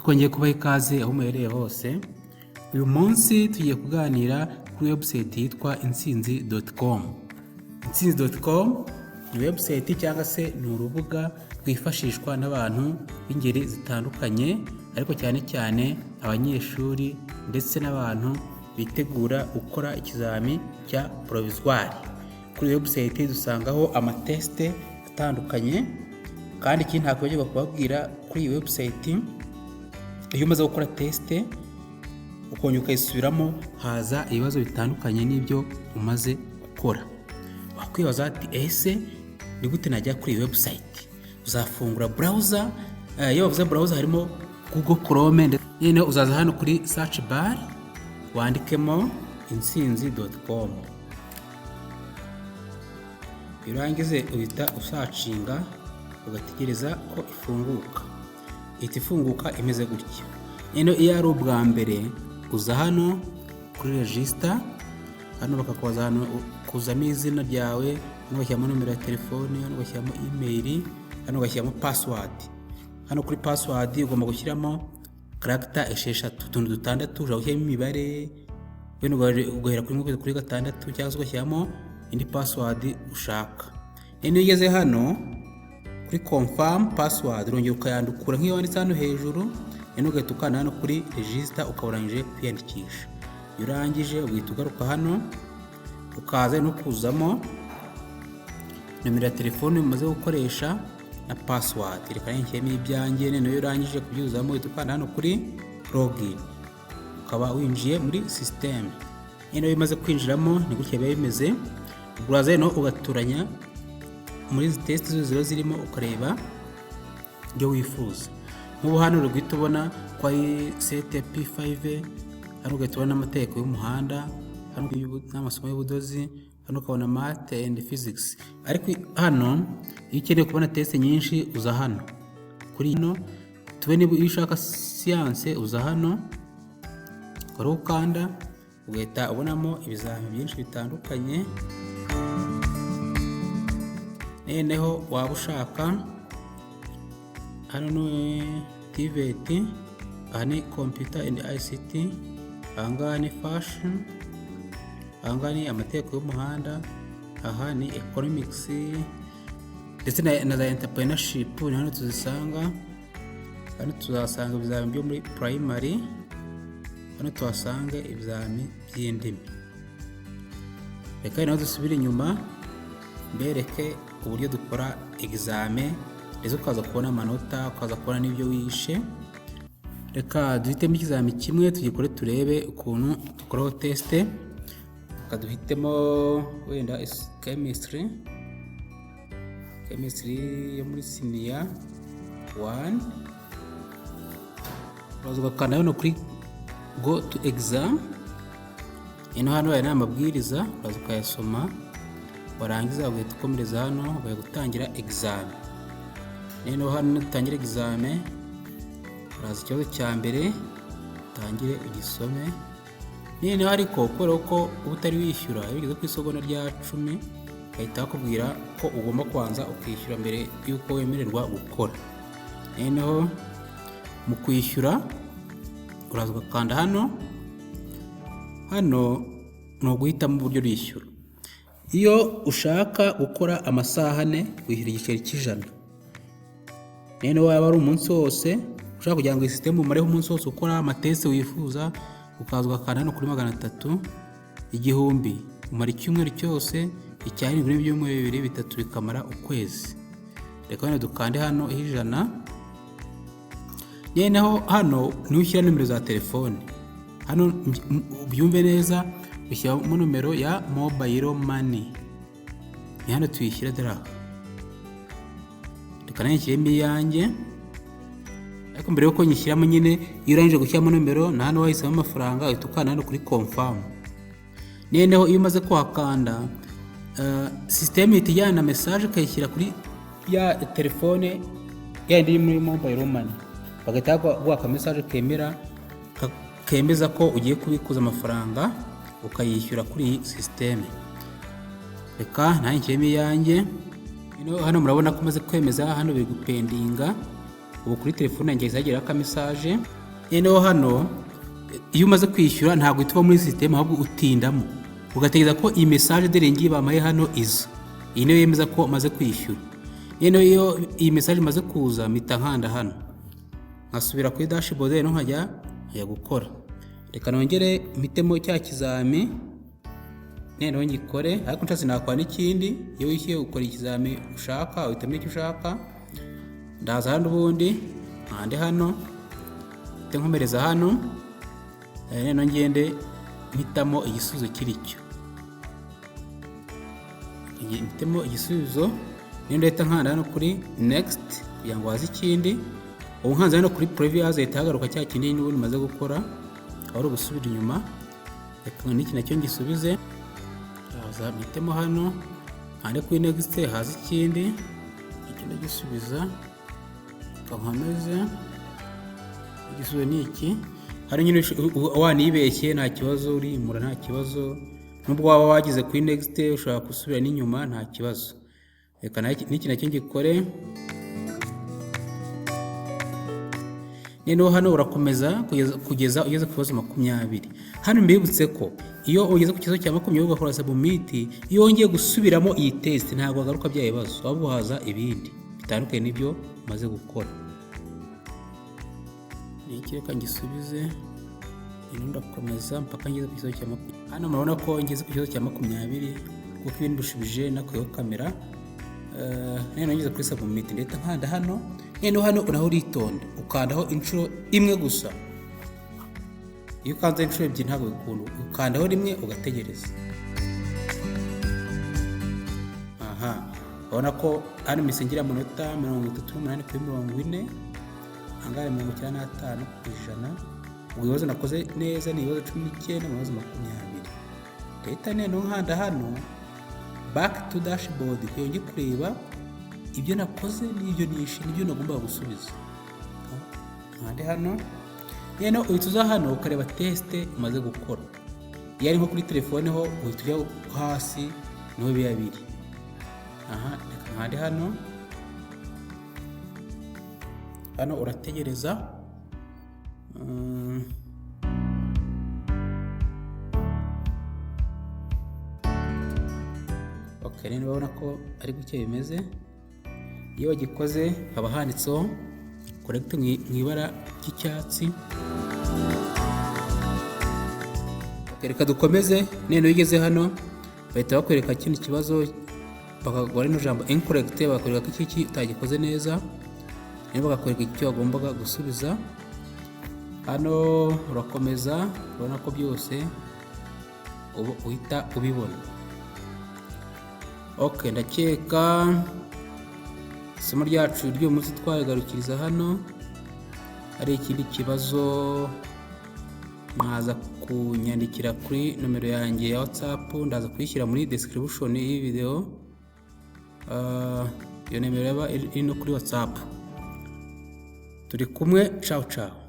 twongeye kubaha ikaze aho muherereye hose. Uyu munsi tugiye kuganira kuri website yitwa intsinzi.com. Intsinzi.com ni website cyangwa se ni urubuga rwifashishwa n'abantu b'ingeri zitandukanye, ariko cyane cyane abanyeshuri ndetse n'abantu bitegura gukora ikizami cya provisoire. Kuri website dusangaho amateste atandukanye, kandi ikindi ntakwibagirwa kubabwira kuri iyi website, iyo umaze gukora teste ukongera ukayisubiramo haza ibibazo bitandukanye n'ibyo umaze gukora. Wakwibaza ati ese ni gute najya kuri iyi website? Uzafungura browser, iyo wavuze browser harimo Google Chrome, nyine uzaza hano kuri search bar wandikemo intsinzi.com. Birangize uhita usacinga ugategereza ko ifunguka. Ihita ifunguka imeze gutya. Nyine iyo ari ubwa mbere uza hano kuri register, hano bakakubaza hano kuzamo izina ryawe, hano ugashyiramo nomero ya telefone, hano ugashyiramo email, hano ugashyiramo password. Hano kuri password ugomba gushyiramo character 6, utuntu dutandatu, ushobora gushyiramo imibare, wenda ugahera kuri 1 kuri 6, cyangwa se ugashyiramo indi password ushaka. Iyo ugeze hano kuri confirm password urongera ukayandukura nk'iyo wanditse hano hejuru, ugahita ukanda hano kuri register ukaburangije kwiyandikisha. Iyo urangije ugahita ugaruka hano ukaza no kuzamo nomero ya telefone umaze gukoresha na password. Reka nshyiremo ibyanjye. Iyo urangije kubyuzamo uhita ukanda hano kuri login, ukaba winjiye muri system. Iyo bimaze kwinjiramo ni gutya biba bimeze. Uraza no ugaturanya muri izi test zose zirimo ukareba ibyo wifuza. Nk'ubu hano uri guhita ubona ko ari set P5, hano ugahita ubona amategeko y'umuhanda, hano n'amasomo y'ubudozi, hano ukabona math and physics. Ariko hano iyo ukeneye kubona test nyinshi uza hano kuri hano. Tube niba ushaka science uza hano ukanda ugahita ubonamo ibizamini byinshi bitandukanye. Noneho waba ushaka hano ni TVET, aha ni computer and ICT, aha ni fashion, aha ni amategeko y'umuhanda, aha ni economics ndetse na za entrepreneurship. Hano tuzisanga, hano tuzasanga ibizamini byo muri primary, hano tuhasanga ibizamini by'indimi. Reka naho dusubire inyuma mbereke uburyo dukora examen, ndetse ukaza kubona amanota, ukaza kubona n'ibyo wishe. Reka duhitemo ikizami kimwe tugikore turebe ukuntu dukoraho teste. Reka duhitemo wenda chemistry yo muri senior 1. Uraza ugakanda hano kuri go to exam. Hano hari amabwiriza uraza ukayasoma, warangiza ugahita ukomereza hano ugiye gutangira examen. Hano dutangira examen, uraza ikibazo cya mbere utangire ugisome. Ariko kubera ko uba utari wishyura, iyo ugeze ku isegonda rya 10 bahita bakubwira ko ugomba kubanza ukishyura mbere y'uko wemererwa gukora. Mu kwishyura uraza ugakanda hano ni uguhitamo uburyo urishyura. Iyo ushaka gukora amasaha 4 wishyura igiceri cy'ijana. Waba ari umunsi wose ushaka kugira ngo system umareho umunsi wose ukora amateste wifuza, ukaza ugakanda hano kuri 300, 1000 umara icyumweru cyose, icyari kuri ibyumweru 2 3 bikamara ukwezi. Reka hano dukande hano 100. Hano ni ushyira nomero za telefone. Hano byumve neza, ushyiramo nomero ya mobile money. Hano tuyishyira dara. Reka nshyiremo iyanjye. Ariko mbere yuko nyishyiramo nyine, iyo urangije gushyiramo nomero na hano wahisemo amafaranga, uhita ukanda hano kuri confirm. Iyo umaze kuhakanda, system ihita ijyana message ukayishyira kuri ya telefone yandi iri muri mobile money. Bagahita guha message kemeza ko ugiye kubikuza amafaranga ukayishyura kuri iyi system. Reka nshyiremo iyanjye. Hano murabona ko umaze kwemeza, hano biri gupendinga. Ubu kuri telefone yanjye izagera ka message noneho hano iyo umaze kwishyura ntabwo uhita uva muri sisiteme, ahubwo utindamo ugategereza ko iyi message dore ngiyi bamaye hano iza. Iyi niyo yemeza ko umaze kwishyura. Noneho iyo iyi message imaze kuza mpita nkanda hano nkasubira kuri dashboard rero nkajya gukora. Reka nongere mpitemo cya kizami noneho ngikore, ariko nshatse nakora n'ikindi. Iyo wishyuye ukora ikizami ushaka uhitamo icyo ushaka. Ndaza hano ubundi nkande hano nkomereza hano, noneho ngende mpitamo igisubizo kiri cyo. Mpitemo igisubizo niyo ndahita nkanda hano kuri next kugira ngo haze ikindi. Ubu nkanze hano kuri previous ahita hagaruka cya kindi n'ubundi maze gukora, aho ari gusubira inyuma. Reka n'iki nacyo ngisubize, haza mpitemo hano nkande kuri next haze ikindi, iki ndagisubiza kankomeze. Igisubizo ni iki. Hari nyine wanibeshye nta kibazo, urimura nta kibazo, nubwo waba wagize kuri next ushobora gusubira n'inyuma nta kibazo. Reka n'iki nacyo ngikore. Noneho hano urakomeza kugeza ugeze ku kibazo 20. Hano mbibutse ko iyo ugeze ku kibazo cya 20 ugakora submit, iyo wongeye gusubiramo iyi test ntabwo agaruka bya bibazo, ahubwo haza ibindi bitandukanye n'ibyo umaze gukora. Iki reka ngisubize, ndakomeza mpaka ngeze ku kibazo cya 20. Hano murabona ko ngeze ku kibazo cya 20 kuko ibindi bishubije nakuyeho kamera. Noneho ngeze kuri submit ndetse nkanda hano. Noneho hano uraho uritonda ukandaho inshuro imwe gusa. Iyo ukanze inshuro ebyiri ntabwo bikunda, ukandaho rimwe ugategereza. Urabona ko hano misingira amanota 38 kuri 40, angana 95 ku ijana. Ubwo ibibazo nakoze neza ni ibibazo 19 mu bibazo 20. Leta noneho nkanda hano back to dashboard kugira ngo kureba ibyo nakoze n'ibyo nishe n'ibyo nagomba gusubiza. Nkande hano noneho uhita uza hano ukareba test umaze gukora. Iyo ari nko kuri telefone ho uhita ujya hasi niho biba biri. Reka nkande hano urategereza. Rero urabona ko ari gutya bimeze. Iyo wagikoze haba handitseho correct mu ibara ry'icyatsi. Reka dukomeze. Noneho ugeze hano bahita bakwereka ikindi kibazo, bakagora ino jambo incorrect, bakwereka ko iki utagikoze neza, niba bakwereka icyo wagombaga gusubiza. Hano urakomeza, urabona ko byose uhita ubibona. Ndakeka isomo ryacu ry'uyu munsi twarigarukiriza hano. Hari ikindi kibazo mwaza kunyandikira kuri nomero yanjye ya WhatsApp, ndaza kuyishyira muri description y'iyi video. Iyo nomero yaba iri no kuri WhatsApp. Turi kumwe, ciao ciao.